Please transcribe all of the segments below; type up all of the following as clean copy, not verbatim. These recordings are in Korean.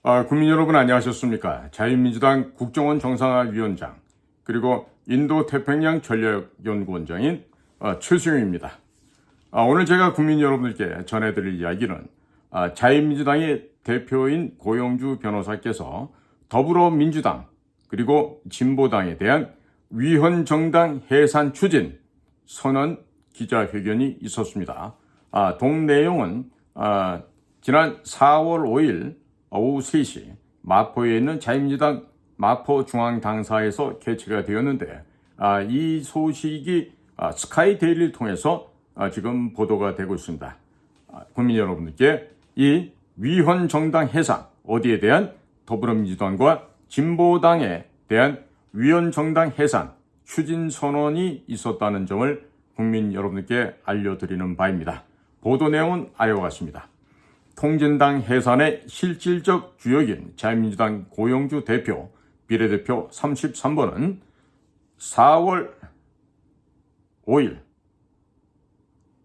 국민 여러분 안녕하셨습니까? 자유민주당 국정원 정상화위원장 그리고 인도태평양 전략연구원장인 최수용입니다. 오늘 제가 국민 여러분들께 전해드릴 이야기는 자유민주당의 대표인 고영주 변호사께서 더불어민주당 그리고 진보당에 대한 위헌정당 해산 추진 선언 기자회견이 있었습니다. 동 내용은 지난 4월 5일 오후 3시 마포에 있는 자유민주당 마포중앙당사에서 개최가 되었는데 이 소식이 스카이데일리를 통해서 지금 보도가 되고 있습니다. 국민 여러분들께 이 위헌정당 해산, 어디에 대한 더불어민주당과 진보당에 대한 위헌정당 해산 추진 선언이 있었다는 점을 국민 여러분들께 알려드리는 바입니다. 보도 내용은 아래와 같습니다. 통진당 해산의 실질적 주역인 자유민주당 고영주 대표, 비례대표 33번은 4월 5일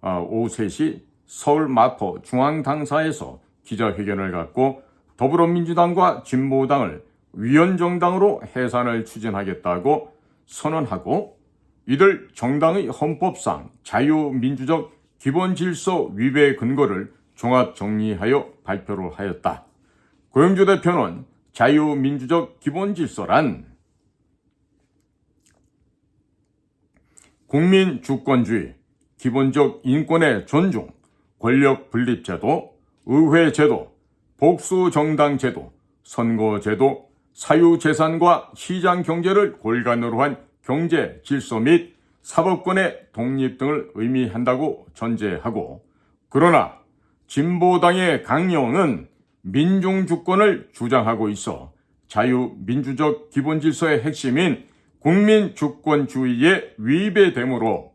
오후 3시 서울 마포 중앙당사에서 기자회견을 갖고 더불어민주당과 진보당을 위헌정당으로 해산을 추진하겠다고 선언하고, 이들 정당의 헌법상 자유민주적 기본질서 위배 근거를 종합정리하여 발표를 하였다. 고영주 대표는 자유민주적 기본질서란 국민주권주의, 기본적 인권의 존중, 권력분립제도, 의회제도, 복수정당제도, 선거제도, 사유재산과 시장경제를 골간으로 한 경제질서 및 사법권의 독립 등을 의미한다고 전제하고, 그러나 진보당의 강령은 민중주권을 주장하고 있어 자유민주적 기본질서의 핵심인 국민주권주의에 위배되므로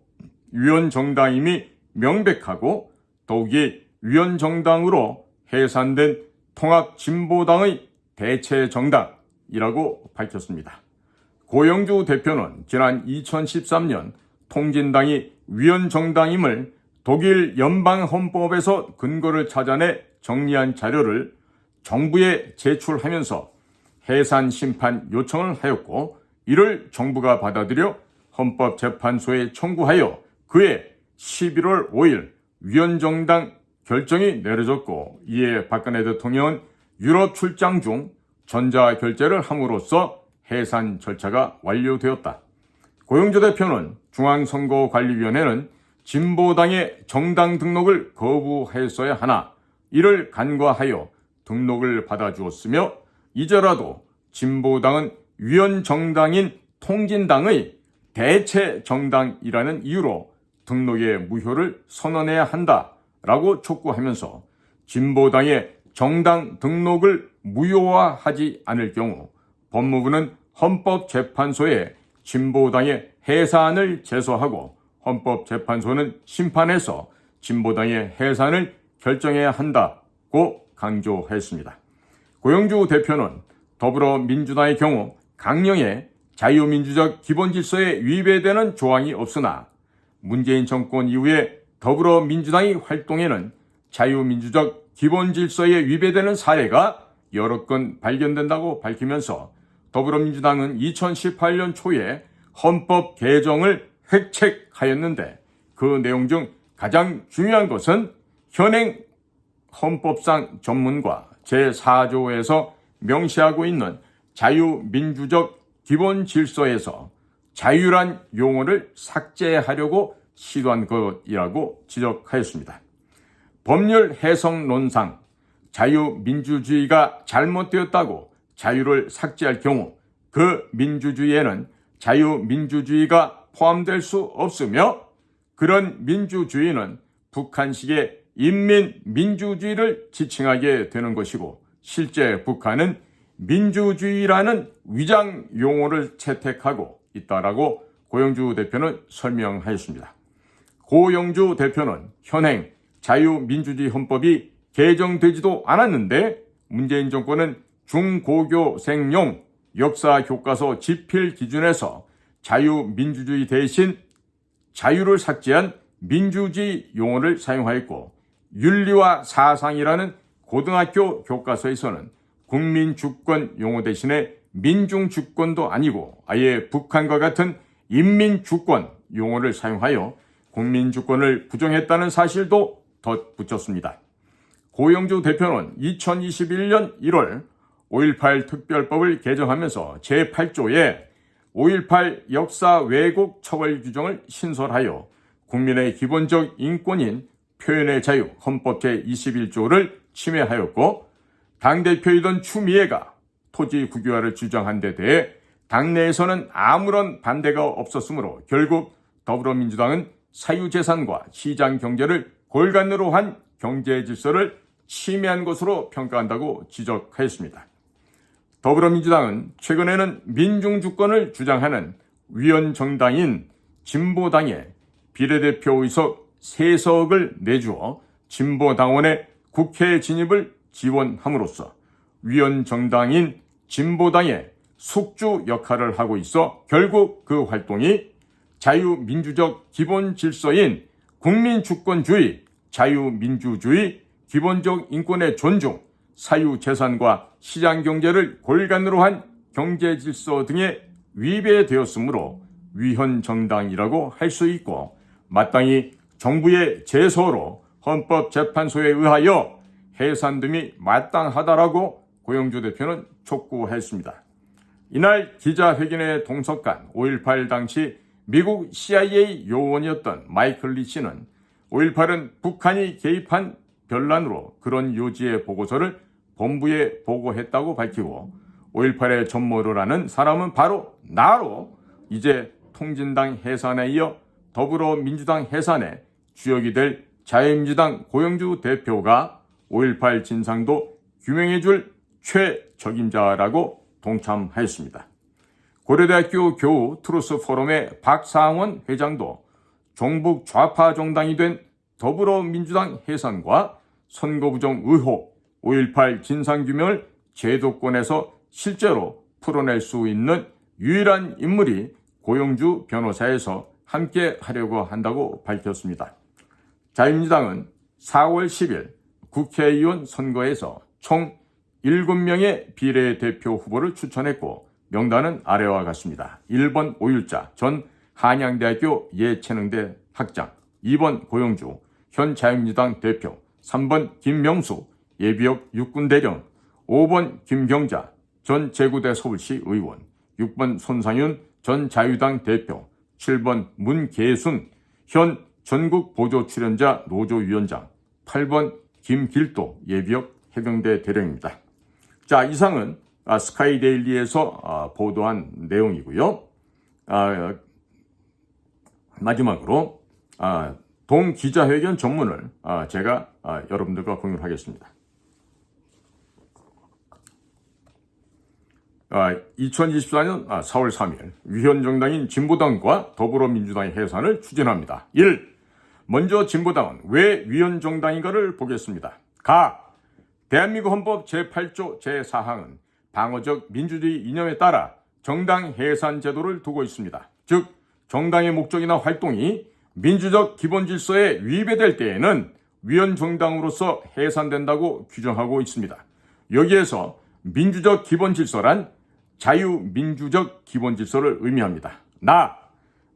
위헌정당임이 명백하고, 더욱이 위헌정당으로 해산된 통합진보당의 대체정당이라고 밝혔습니다. 고영주 대표는 지난 2013년 통진당이 위헌정당임을 독일 연방헌법에서 근거를 찾아내 정리한 자료를 정부에 제출하면서 해산 심판 요청을 하였고, 이를 정부가 받아들여 헌법재판소에 청구하여 그해 11월 5일 위헌정당 결정이 내려졌고, 이에 박근혜 대통령은 유럽 출장 중 전자결재를 함으로써 해산 절차가 완료되었다. 고영주 대표는 중앙선거관리위원회는 진보당의 정당 등록을 거부했어야 하나 이를 간과하여 등록을 받아주었으며, 이제라도 진보당은 위헌정당인 통진당의 대체정당이라는 이유로 등록의 무효를 선언해야 한다라고 촉구하면서 진보당의 정당 등록을 무효화하지 않을 경우 법무부는 헌법재판소에 진보당의 해산을 제소하고 헌법재판소는 심판해서 진보당의 해산을 결정해야 한다고 강조했습니다. 고영주 대표는 더불어민주당의 경우 강령에 자유민주적 기본질서에 위배되는 조항이 없으나 문재인 정권 이후에 더불어민주당의 활동에는 자유민주적 기본질서에 위배되는 사례가 여러 건 발견된다고 밝히면서, 더불어민주당은 2018년 초에 헌법 개정을 획책하였는데 그 내용 중 가장 중요한 것은 현행 헌법상 전문과 제4조에서 명시하고 있는 자유민주적 기본질서에서 자유란 용어를 삭제하려고 시도한 것이라고 지적하였습니다. 법률 해석론상 자유민주주의가 잘못되었다고 자유를 삭제할 경우 그 민주주의에는 자유민주주의가 포함될 수 없으며, 그런 민주주의는 북한식의 인민민주주의를 지칭하게 되는 것이고, 실제 북한은 민주주의라는 위장 용어를 채택하고 있다라고 고영주 대표는 설명하였습니다. 고영주 대표는 현행 자유민주주의 헌법이 개정되지도 않았는데 문재인 정권은 중고교생용 역사교과서 집필 기준에서 자유민주주의 대신 자유를 삭제한 민주주의 용어를 사용하였고, 윤리와 사상이라는 고등학교 교과서에서는 국민주권 용어 대신에 민중주권도 아니고 아예 북한과 같은 인민주권 용어를 사용하여 국민주권을 부정했다는 사실도 덧붙였습니다. 고영주 대표는 2021년 1월 5.18 특별법을 개정하면서 제8조에 5.18 역사 왜곡 처벌 규정을 신설하여 국민의 기본적 인권인 표현의 자유 헌법 제21조를 침해하였고, 당대표이던 추미애가 토지 국유화를 주장한 데 대해 당내에서는 아무런 반대가 없었으므로 결국 더불어민주당은 사유재산과 시장 경제를 골간으로 한 경제 질서를 침해한 것으로 평가한다고 지적하였습니다. 더불어민주당은 최근에는 민중주권을 주장하는 위원정당인 진보당에 비례대표 의석 3석을 내주어 진보당원의 국회 진입을 지원함으로써 위원정당인 진보당의 숙주 역할을 하고 있어 결국 그 활동이 자유민주적 기본 질서인 국민주권주의, 자유민주주의, 기본적 인권의 존중, 사유재산과 시장경제를 골간으로 한 경제질서 등에 위배되었으므로 위헌정당이라고 할 수 있고, 마땅히 정부의 제소로 헌법재판소에 의하여 해산됨이 마땅하다라고 고영주 대표는 촉구했습니다. 이날 기자회견에 동석한 5.18 당시 미국 CIA 요원이었던 마이클 리 씨는 5.18은 북한이 개입한 별난으로 그런 요지의 보고서를 본부에 보고했다고 밝히고, 5.18의 전모를 아는 사람은 바로 나로 이제 통진당 해산에 이어 더불어민주당 해산에 주역이 될 자유민주당 고영주 대표가 5.18 진상도 규명해줄 최적임자라고 동참하였습니다. 고려대학교 교우 트루스 포럼의 박상원 회장도 종북 좌파 정당이 된 더불어민주당 해산과 선거부정 의혹, 5.18 진상규명을 제도권에서 실제로 풀어낼 수 있는 유일한 인물이 고영주 변호사에서 함께 하려고 한다고 밝혔습니다. 자유민주당은 4월 10일 국회의원 선거에서 총 7명의 비례대표 후보를 추천했고, 명단은 아래와 같습니다. 1번 오율자 전 한양대학교 예체능대 학장, 2번 고영주 현 자유민주당 대표, 3번 김명수 예비역 육군대령, 5번 김경자 전 제구대 서울시 의원, 6번 손상윤 전 자유당 대표, 7번 문계순 현 전국보조출연자 노조위원장, 8번 김길도 예비역 해병대 대령입니다. 자, 이상은 스카이데일리에서 보도한 내용이고요. 마지막으로 동기자회견 전문을 제가 여러분들과 공유를 하겠습니다. 2024년 4월 3일 위헌정당인 진보당과 더불어민주당의 해산을 추진합니다. 1. 먼저 진보당은 왜 위헌정당인가를 보겠습니다. 대한민국 헌법 제8조 제4항은 방어적 민주주의 이념에 따라 정당 해산 제도를 두고 있습니다. 즉, 정당의 목적이나 활동이 민주적 기본 질서에 위배될 때에는 위헌정당으로서 해산된다고 규정하고 있습니다. 여기에서 민주적 기본 질서란 자유민주적 기본 질서를 의미합니다.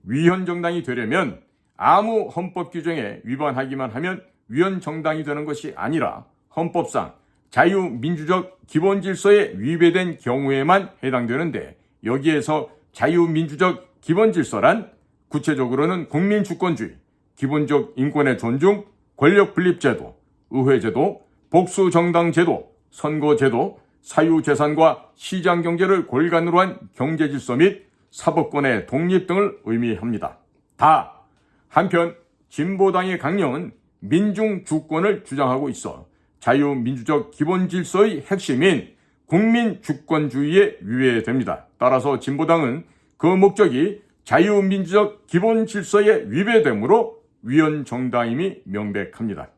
위헌정당이 되려면 아무 헌법 규정에 위반하기만 하면 위헌정당이 되는 것이 아니라 헌법상 자유민주적 기본 질서에 위배된 경우에만 해당되는데, 여기에서 자유민주적 기본 질서란 구체적으로는 국민주권주의, 기본적 인권의 존중, 권력분립제도, 의회제도, 복수정당제도, 선거제도, 사유재산과 시장경제를 골간으로 한 경제질서 및 사법권의 독립 등을 의미합니다. 한편 진보당의 강령은 민중주권을 주장하고 있어 자유민주적 기본질서의 핵심인 국민주권주의에 위배됩니다. 따라서 진보당은 그 목적이 자유민주적 기본질서에 위배되므로 위헌정당임이 명백합니다.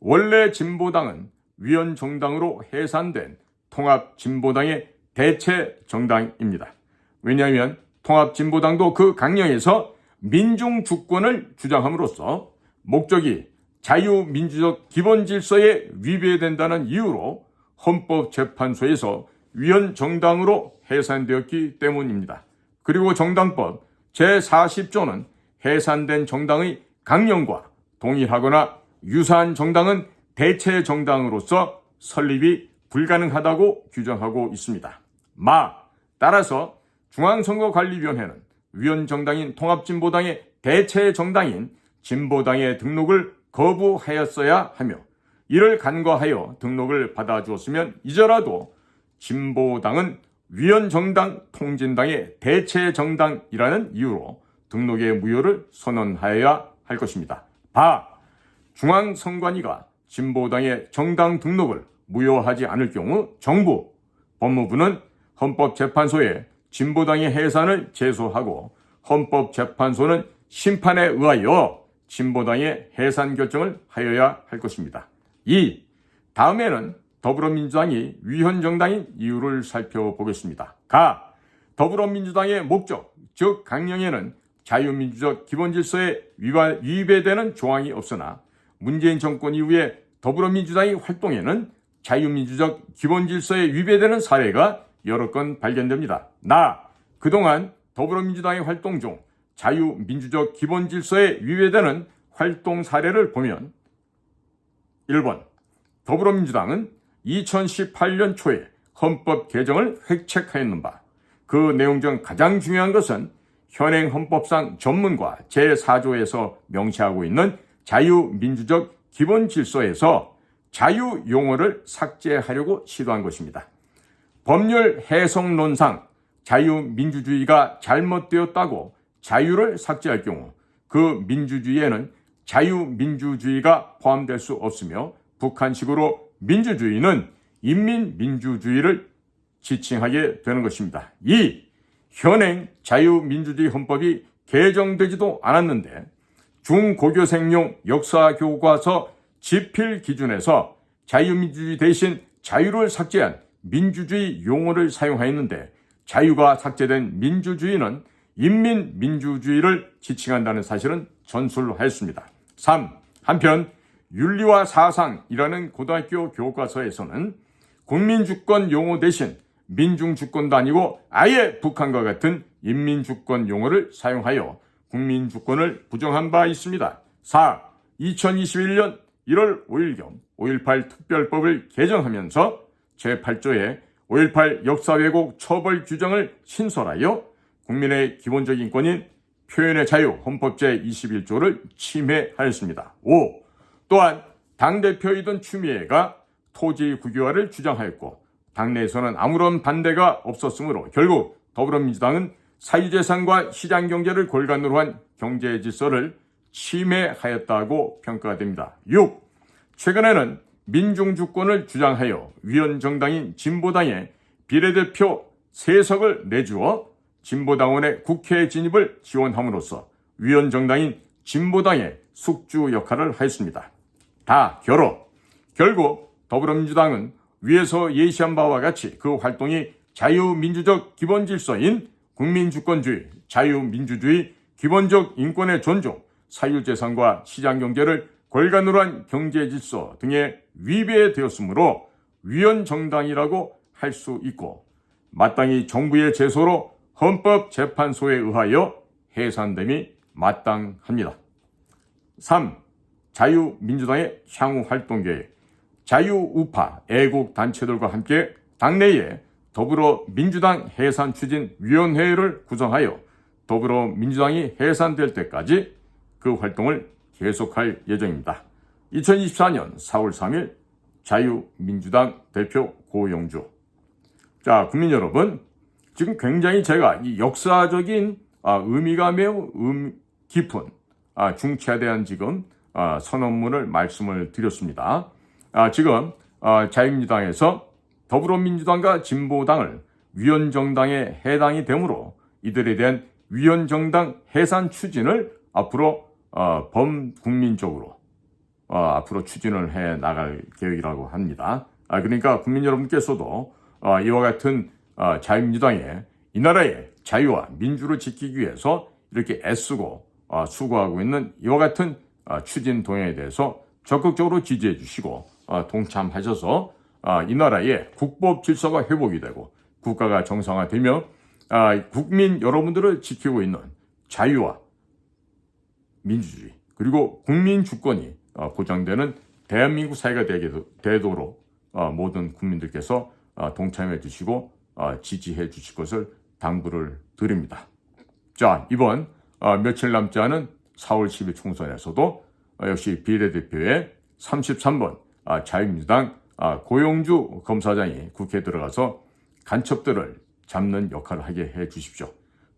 원래 진보당은 위헌정당으로 해산된 통합진보당의 대체 정당입니다. 왜냐하면 통합진보당도 그 강령에서 민중주권을 주장함으로써 목적이 자유민주적 기본질서에 위배된다는 이유로 헌법재판소에서 위헌정당으로 해산되었기 때문입니다. 그리고 정당법 제40조는 해산된 정당의 강령과 동일하거나 유사한 정당은 대체 정당으로서 설립이 불가능하다고 규정하고 있습니다. 따라서 중앙선거관리위원회는 위헌정당인 통합진보당의 대체 정당인 진보당의 등록을 거부하였어야 하며 이를 간과하여 등록을 받아주었으면 이제라도 진보당은 위헌정당 통진당의 대체 정당이라는 이유로 등록의 무효를 선언하여야 할 것입니다. 중앙선관위가 진보당의 정당 등록을 무효하지 않을 경우 정부, 법무부는 헌법재판소에 진보당의 해산을 제소하고 헌법재판소는 심판에 의하여 진보당의 해산 결정을 하여야 할 것입니다. 다음에는 더불어민주당이 위헌정당인 이유를 살펴보겠습니다. 더불어민주당의 목적, 즉 강령에는 자유민주적 기본질서에 위배되는 조항이 없으나 문재인 정권 이후에 더불어민주당의 활동에는 자유민주적 기본질서에 위배되는 사례가 여러 건 발견됩니다. 그동안 더불어민주당의 활동 중 자유민주적 기본질서에 위배되는 활동 사례를 보면 1번, 더불어민주당은 2018년 초에 헌법 개정을 획책하였는 바, 그 내용 중 가장 중요한 것은 현행 헌법상 전문과 제4조에서 명시하고 있는 자유민주적 기본질서에서 자유 용어를 삭제하려고 시도한 것입니다. 법률 해석론상 자유민주주의가 잘못되었다고 자유를 삭제할 경우 그 민주주의에는 자유민주주의가 포함될 수 없으며 북한식으로 민주주의는 인민민주주의를 지칭하게 되는 것입니다. 현행 자유민주주의 헌법이 개정되지도 않았는데 중고교생용 역사교과서 집필 기준에서 자유민주주의 대신 자유를 삭제한 민주주의 용어를 사용하였는데 자유가 삭제된 민주주의는 인민민주주의를 지칭한다는 사실은 전술하였습니다. 3. 한편 윤리와 사상이라는 고등학교 교과서에서는 국민주권 용어 대신 민중주권도 아니고 아예 북한과 같은 인민주권 용어를 사용하여 국민주권을 부정한 바 있습니다. 4. 2021년 1월 5일경 5.18 특별법을 개정하면서 제8조의 5.18 역사 왜곡 처벌 규정을 신설하여 국민의 기본적 인권인 표현의 자유 헌법 제21조를 침해하였습니다. 5. 또한 당대표이던 추미애가 토지 국유화를 주장하였고 당내에서는 아무런 반대가 없었으므로 결국 더불어민주당은 사유재산과 시장경제를 골간으로 한 경제 질서를 침해하였다고 평가가 됩니다. 6. 최근에는 민중주권을 주장하여 위헌정당인 진보당에 비례대표 3석을 내주어 진보당원의 국회 진입을 지원함으로써 위헌정당인 진보당의 숙주 역할을 하였습니다. 결국 더불어민주당은 위에서 예시한 바와 같이 그 활동이 자유민주적 기본질서인 국민주권주의, 자유민주주의, 기본적 인권의 존중, 사유재산과 시장경제를 골간으로 한 경제질서 등에 위배되었으므로 위헌정당이라고 할 수 있고 마땅히 정부의 제소로 헌법재판소에 의하여 해산됨이 마땅합니다. 3. 자유민주당의 향후 활동계획. 자유우파 애국단체들과 함께 당내에 더불어민주당 해산추진위원회를 구성하여 더불어민주당이 해산될 때까지 그 활동을 계속할 예정입니다. 2024년 4월 3일 자유민주당 대표 고영주. 국민 여러분, 지금 굉장히 제가 이 역사적인 의미가 매우 깊은 중차대한 지금 선언문을 말씀을 드렸습니다. 지금 자유민주당에서 더불어민주당과 진보당을 위헌정당에 해당이 되므로 이들에 대한 위헌정당 해산 추진을 앞으로 범국민적으로 앞으로 추진을 해 나갈 계획이라고 합니다. 그러니까 국민 여러분께서도 이와 같은 자유민주당의 이 나라의 자유와 민주를 지키기 위해서 이렇게 애쓰고 수고하고 있는 이와 같은 추진 동향에 대해서 적극적으로 지지해 주시고 동참하셔서 이 나라의 국법 질서가 회복이 되고 국가가 정상화되며 국민 여러분들을 지키고 있는 자유와 민주주의 그리고 국민 주권이 보장되는 대한민국 사회가 되도록 모든 국민들께서 동참해 주시고 지지해 주실 것을 당부를 드립니다. 자, 이번 며칠 남지 않은 4월 10일 총선에서도 역시 비례대표의 33번 자유민주당 고용주 검사장이 국회에 들어가서 간첩들을 잡는 역할을 하게 해 주십시오.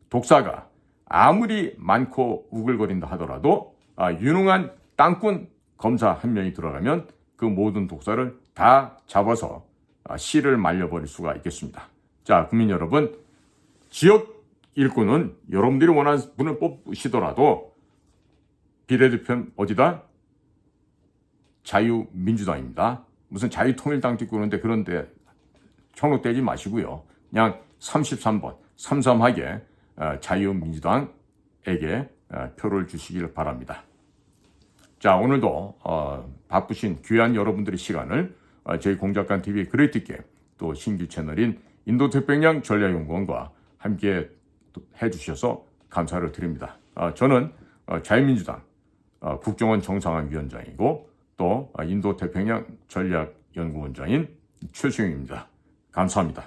독사가 아무리 많고 우글거린다 하더라도 유능한 땅꾼 검사 한 명이 들어가면 그 모든 독사를 다 잡아서 씨를 말려버릴 수가 있겠습니다. 자, 국민 여러분, 지역 일꾼은 여러분들이 원하는 분을 뽑으시더라도 비례대표는 어디다? 자유민주당입니다. 무슨 자유통일당도 있고 그런데 현혹되지 마시고요. 그냥 33번 삼삼하게 자유민주당에게 표를 주시길 바랍니다. 자, 오늘도 바쁘신 귀한 여러분들의 시간을 저희 공작관TV 그레이트게 또 신규 채널인 인도태평양 전략연구원과 함께 해주셔서 감사를 드립니다. 저는 자유민주당 국정원 정상화위원장이고 또 인도태평양 전략연구원장인 최수영입니다. 감사합니다.